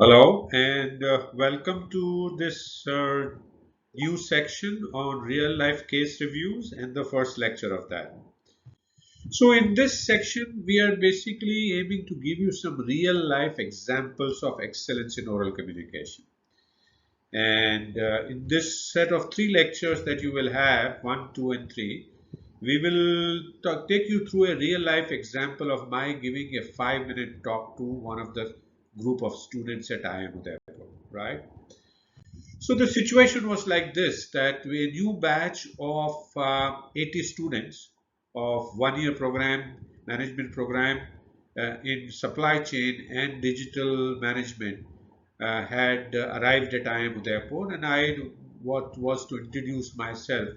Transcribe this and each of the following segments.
Hello and welcome to this new section on real life case reviews and the first lecture of that. So, in this section, we are basically aiming to give you some real life examples of excellence in oral communication. And in this set of three lectures that you will have, one, two, and three, we will take you through a real life example of my giving a 5-minute talk to one of the group of students at IIM Udaipur, right? So the situation was like this, that a new batch of 80 students of one-year program, management program in supply chain and digital management had arrived at IIM Udaipur, and I what was to introduce myself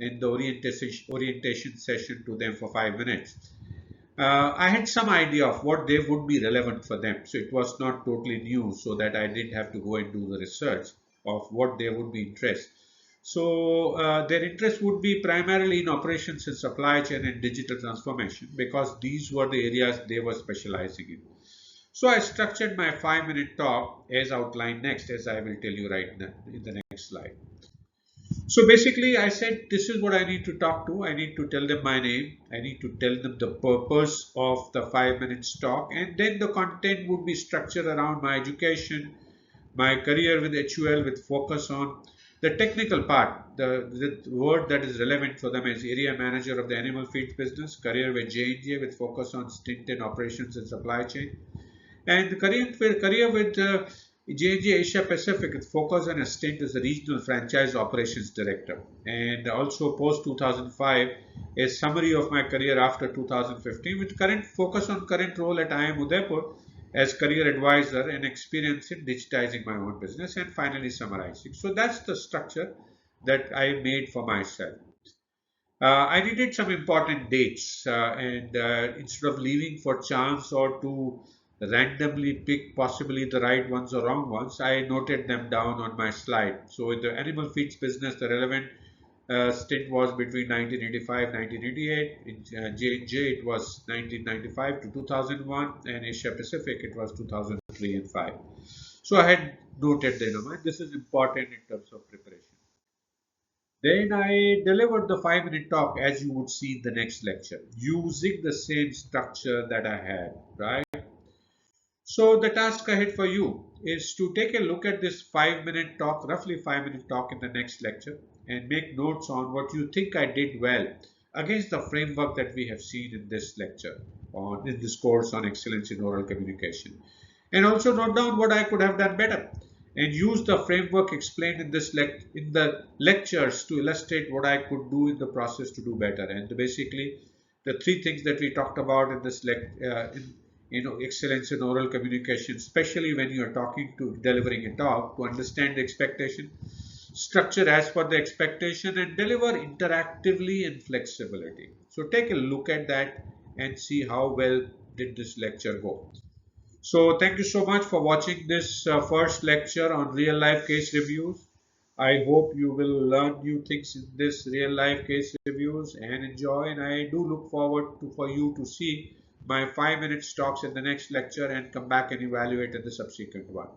in the orientation session to them for 5 minutes. I had some idea of what they would be relevant for them. So it was not totally new, so that I didn't have to go and do the research of what they would be interested. So their interest would be primarily in operations and supply chain and digital transformation because these were the areas they were specializing in. So I structured my 5-minute talk as outlined next, as I will tell you right now in the next slide. So basically, I said, this is what I need to talk to. I need to tell them my name. I need to tell them the purpose of the 5 minute talk. And then the content would be structured around my education, my career with HUL with focus on the technical part. The word that is relevant for them is area manager of the animal feeds business, career with J&J with focus on stint in operations and supply chain, and the career with J&J Asia Pacific with focus on a stint as the regional franchise operations director, and also post 2005 a summary of my career after 2015 with current focus on current role at IIM Udaipur as career advisor and experience in digitizing my own business, and finally summarizing. So that's the structure that I made for myself. I needed some important dates, and instead of leaving for chance or to randomly pick possibly the right ones or wrong ones, I noted them down on my slide. So in the animal feeds business, the relevant stint was between 1985 1988. In J&J, it was 1995 to 2001, and Asia Pacific, it was 2003 and 5. So I had noted them, and this is important in terms of preparation. Then I delivered the 5-minute talk as you would see in the next lecture, using the same structure that I had, right? So the task ahead for you is to take a look at this 5-minute talk, roughly 5-minute talk in the next lecture, and make notes on what you think I did well against the framework that we have seen in this lecture, on in this course on excellence in oral communication. And also note down what I could have done better, and use the framework explained in in the lectures to illustrate what I could do in the process to do better. And basically, the three things that we talked about in this excellence in oral communication, especially when you are talking to delivering a talk, to understand the expectation, structure as per the expectation, and deliver interactively and flexibility. So take a look at that and see how well did this lecture go. So thank you so much for watching this first lecture on real life case reviews. I hope you will learn new things in this real life case reviews and enjoy. And I do look forward to for you to see my 5-minute talks in the next lecture and come back and evaluate in the subsequent one.